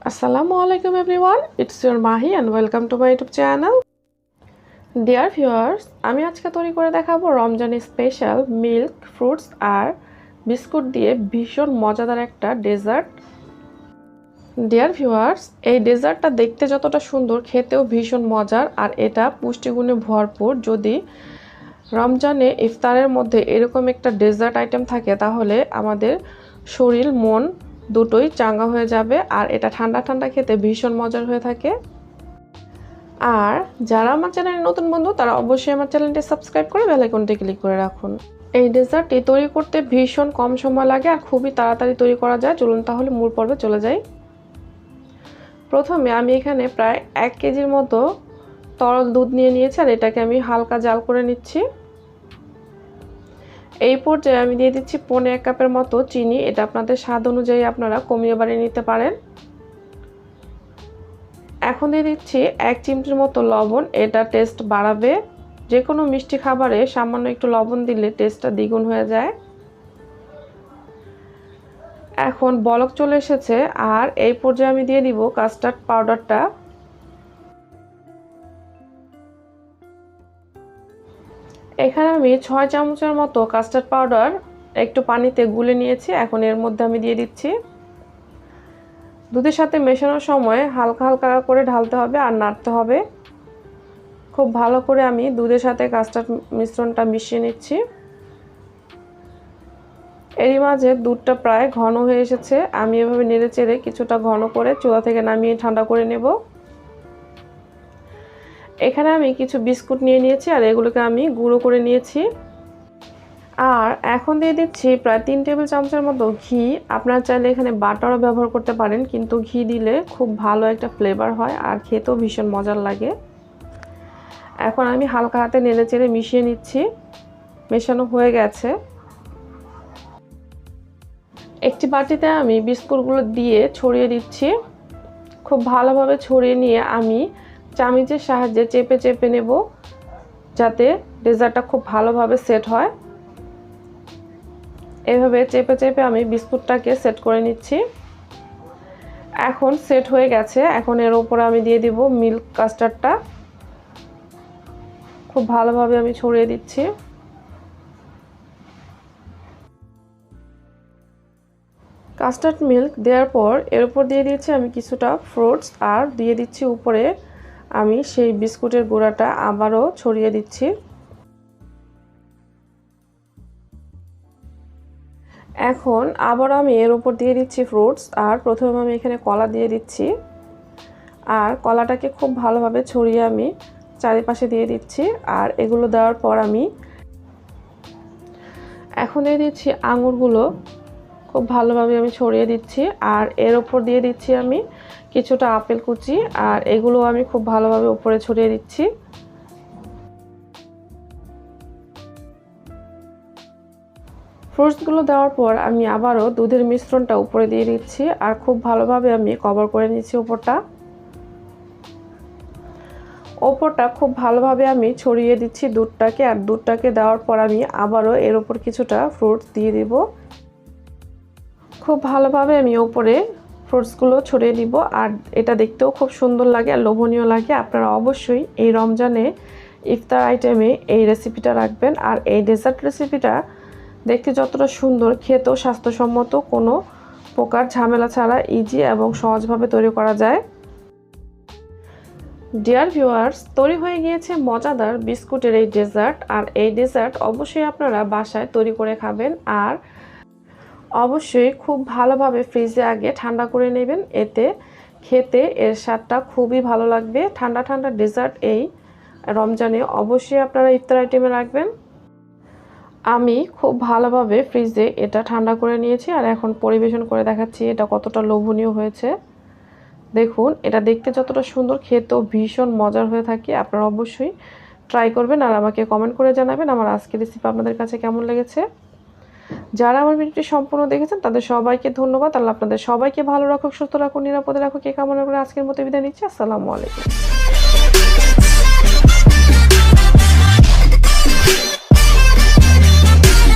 Assalamualaikum everyone, it's your Mahi and welcome to my YouTube channel. Dear viewers, আমি আজকে তৈরি করে দেখাবো রমজানের স্পেশাল মিল্ক ফ্রুটস আর বিস্কুট দিয়ে ভীষণ মজাদার একটা ডেজার্ট। ডিয়ার ভিউয়ার্স, এই ডেজার্টটা দেখতে যতটা সুন্দর খেতেও ভীষণ মজার আর এটা পুষ্টিগুণে ভরপুর। যদি রমজানে ইফতারের মধ্যে এরকম একটা ডেজার্ট আইটেম থাকে তাহলে আমাদের শরীর মন দুটোই চাঙ্গা হয়ে যাবে আর এটা ঠান্ডা ঠান্ডা খেতে ভীষণ মজার হয়ে থাকে। আর যারা আমার চ্যানেলের নতুন বন্ধু তারা অবশ্যই আমার চ্যানেলটি সাবস্ক্রাইব করে বেল আইকনটি ক্লিক করে রাখুন। এই ডেজার্টটি তৈরি করতে ভীষণ কম সময় লাগে আর খুবই তাড়াতাড়ি তৈরি করা যায়। চলুন তাহলে মূল পর্বে চলে যাই। প্রথমে আমি এখানে প্রায় 1 কেজির মতো তরল দুধ নিয়ে নিয়েছি আর এটাকে আমি হালকা জাল করে নিচ্ছি। এই পর্যায়ে আমি দিয়ে দিচ্ছি 1.5 কাপের মতো চিনি। এটা আপনাদের স্বাদ অনুযায়ী আপনারা কমিয়ে বাড়িয়ে নিতে পারেন। এখন দিয়ে দিচ্ছি 1 চিমটির মতো লবণ। এটা টেস্ট বাড়াবে। যে কোনো মিষ্টি খাবারে সামান্য একটু লবণ দিলে টেস্টটা দ্বিগুণ হয়ে যায়। এখন বলক চলে এসেছে আর এই পর্যায়ে আমি দিয়ে দিব কাস্টার্ড পাউডারটা। এখানে আমি 6 চামচের মতো কাস্টার্ড পাউডার একটু পানিতে গুলে নিয়েছি। এখন এর মধ্যে আমি দিয়ে দিচ্ছি। দুধের সাথে মেশানোর সময় হালকা হালকা করে ঢালতে হবে আর নাড়তে হবে। খুব ভালো করে আমি দুধের সাথে কাস্টার্ড মিশ্রণটা মিশিয়ে নিচ্ছি। এরই মাঝে দুধটা প্রায় ঘন হয়ে এসেছে। আমি এভাবে নেড়ে চেড়ে কিছুটা ঘন করে চুলা থেকে নামিয়ে ঠান্ডা করে নেব। এখানে আমি কিছু বিস্কুট নিয়ে নিয়েছি আর এগুলোকে আমি গুঁড়ো করে নিয়েছি। আর এখন দিয়ে দিচ্ছি প্রায় 3 টেবিল চামচের মতো ঘি। আপনারা চাইলে এখানে বাটারও ব্যবহার করতে পারেন, কিন্তু ঘি দিলে খুব ভালো একটা ফ্লেভার হয় আর খেতেও ভীষণ মজার লাগে। এখন আমি হালকা হাতে নেড়ে চেড়ে মিশিয়ে নিচ্ছি। মেশানো হয়ে গেছে। একটি বাটিতে আমি বিস্কুটগুলো দিয়ে ছড়িয়ে দিচ্ছি। খুব ভালোভাবে ছড়িয়ে নিয়ে আমি চামচের সাহায্যে চেপে চেপে নেব যাতে ডেজার্টটা খুব ভালোভাবে সেট হয়। এভাবে চেপে চেপে আমি বিস্কুটটাকে সেট করে নিচ্ছি। এখন সেট হয়ে গেছে। এখন এর উপরে আমি দিয়ে দিব মিল্ক কাস্টার্ডটা। খুব ভালোভাবে আমি ছড়িয়ে দিচ্ছি। কাস্টার্ড মিল্ক দেওয়ার পর এর উপর দিয়ে দিচ্ছি আমি কিছুটা ফ্রুটস আর দিয়ে দিচ্ছি উপরে আমি সেই বিস্কুটের গুঁড়াটা আবারও ছড়িয়ে দিচ্ছি। এখন আবার আমি এর উপর দিয়ে দিচ্ছি ফ্রুটস আর প্রথমে আমি এখানে কলা দিয়ে দিচ্ছি আর কলাটাকে খুব ভালোভাবে ছড়িয়ে আমি চারিপাশে দিয়ে দিচ্ছি। আর এগুলো দেওয়ার পর আমি এখন দিয়ে দিচ্ছি আঙুরগুলো। খুব ভালোভাবে আমি ছড়িয়ে দিচ্ছি আর এর উপর দিয়ে দিচ্ছি আমি কিছুটা আপেল কুচি আর এগুলো আমি খুব ভালোভাবে উপরে ছড়িয়ে দিচ্ছি। ফ্রুটসগুলো দেওয়ার পর আমি আবারও দুধের মিশ্রণটা উপরে দিয়ে দিচ্ছি আর খুব ভালোভাবে আমি কভার করে নিচ্ছি ওপরটা খুব ভালোভাবে আমি ছড়িয়ে দিচ্ছি দুধটাকে। আর দুধটাকে দেওয়ার পর আমি আবারও এর উপর কিছুটা ফ্রুটস দিয়ে দিব। খুব ভালোভাবে আমি ওপরে ফ্রুটসগুলো ছড়িয়ে দিব আর এটা দেখতেও খুব সুন্দর লাগে আর লোভনীয় লাগে। আপনারা অবশ্যই এই রমজানে ইফতার আইটেমে এই রেসিপিটা রাখবেন। আর এই ডেজার্ট রেসিপিটা দেখতে যতটা সুন্দর খেতেও স্বাস্থ্যসম্মত, কোনো প্রকার ঝামেলা ছাড়া ইজি এবং সহজভাবে তৈরি করা যায়। ডিয়ার ভিউয়ার্স, তৈরি হয়ে গিয়েছে মজাদার বিস্কুটের এই ডেজার্ট। আর এই ডেজার্ট অবশ্যই আপনারা বাসায় তৈরি করে খাবেন আর অবশ্যই খুব ভালোভাবে ফ্রিজে আগে ঠান্ডা করে নেবেন। এতে খেতে এর স্বাদটা খুবই ভালো লাগবে। ঠান্ডা ঠান্ডা ডেজার্ট এই রমজানে অবশ্যই আপনারা ইফতার আইটেমে রাখবেন। আমি খুব ভালোভাবে ফ্রিজে এটা ঠান্ডা করে নিয়েছি আর এখন পরিবেশন করে দেখাচ্ছি এটা কতটা লোভনীয় হয়েছে। দেখুন, এটা দেখতে যতটা সুন্দর খেতেও ভীষণ মজার হয়ে থাকে। আপনারা অবশ্যই ট্রাই করবেন আর আমাকে কমেন্ট করে জানাবেন আমার আজকের রেসিপি আপনাদের কাছে কেমন লেগেছে। যারা আমার ভিডিওটি সম্পূর্ণ দেখেছেন তাদের সবাইকে ধন্যবাদ। আল্লাহ আপনাদের সবাইকে ভালো রাখুক, সুস্থ রাখুক, নিরাপদে রাখুক এই কামনা করে আজকের মতো বিদায় নিচ্ছি। আসসালামু আলাইকুম।